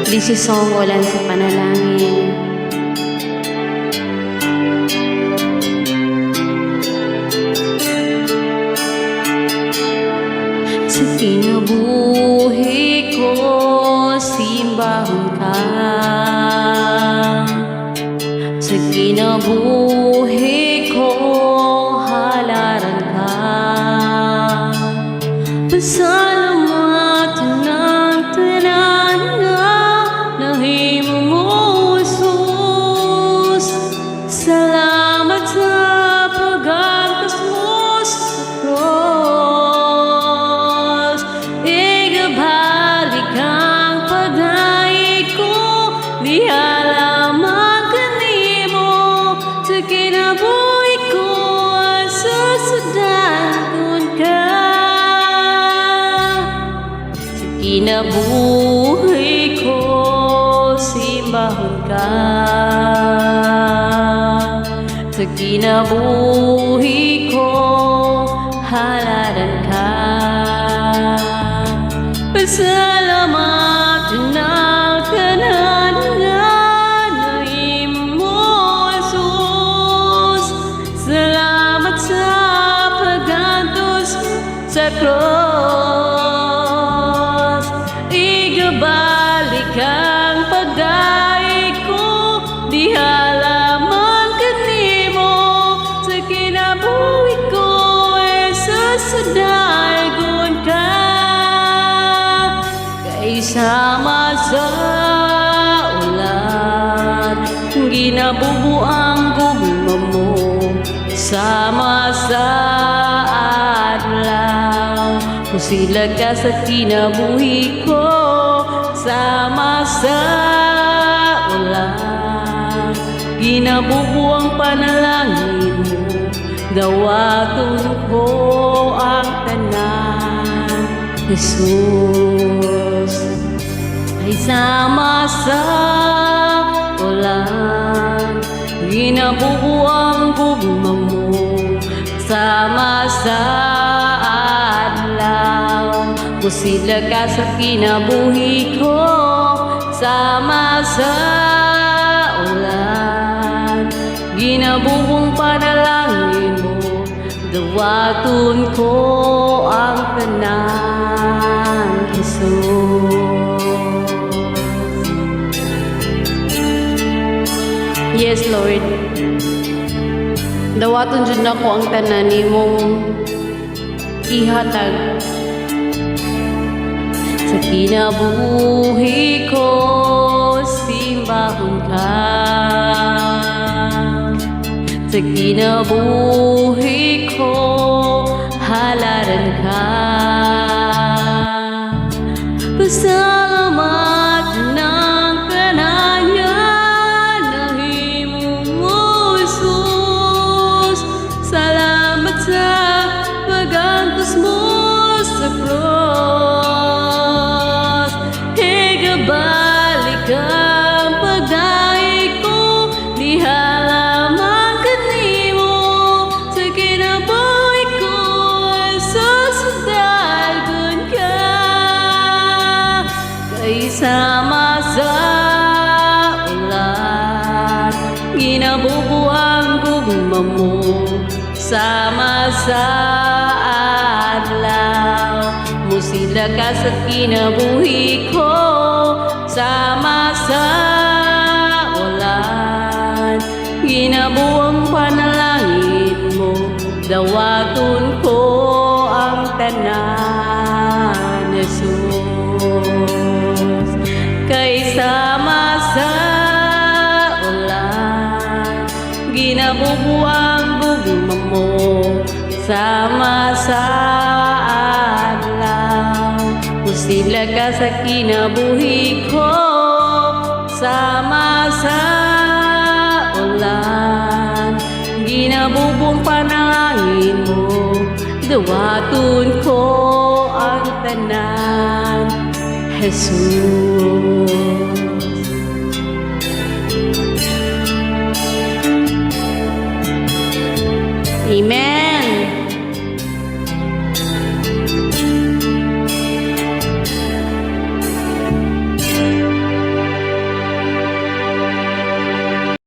This is song Ulan sa Panalangin. Sa kinabuhi ko, simbahon ka. Sa kinabuhi ko, halaran ka. Pasalamatan ng tanan nga nahimo mo, Jesus. Salamat sa pag-antos mo sa cross. Igabalik ang pagdaig ko, di halaman kanimo. Sa kinabuhi ko, susundan ka. Kinabuhi ko, simbahon ka. Sa kinabuhi ko, halaran ka. Pasalamatan ng tanan nga nahimo mo, Jesus. Salamat sa pag-antos sa cross. Igabalik ang pagdaig ko, di halaman kanimo. Sa kinabuhi ko, susundan ka. Kaisama sa ulan, ginabubuang gugma mo. Sama sa adlaw, pusilag ka sa kinabuhi ko. Sama sa ulan, ginabubuang panalangin mo. Dawaton ko ang tanan, Jesus. Ay sama sa ulan, ginabubuang gugma mo. Sama sa adlaw, pusilag ka sa kinabuhi ko. Sama sa ulan, ginabubong panalangin mo. Dawaton ko ang tanan, Jesus. Yes, Lord. Dawaton jud nako ang tanan nimong ihatag. Sa kinabuhi ko, simbahon ka. Sa kinabuhi ko, halaran ka. Pasalamat ng tanan nga nahimo mo, Jesus. Salamat sa pag-antos mo sa cross. Igabalik ang pagdaig ko, di halaman kanimo. Sa kinabuhi ko, susundan ka. Kaisama sa ulan, ginabubuang gugma mo. Sama sa adlaw, musila ka sa kinabuhi ko. Sama sa ulan, ginabuang panalangin mo. Dawaton ko ang tanan, Jesus. Kaisama sa ulan, ginabubuang gugma mo. Sama sa adlaw, pusila ka sa kinabuhi ko. Sama sa ulan, ginabubong panalangin mo. Dawaton ko ang tanan, Jesus.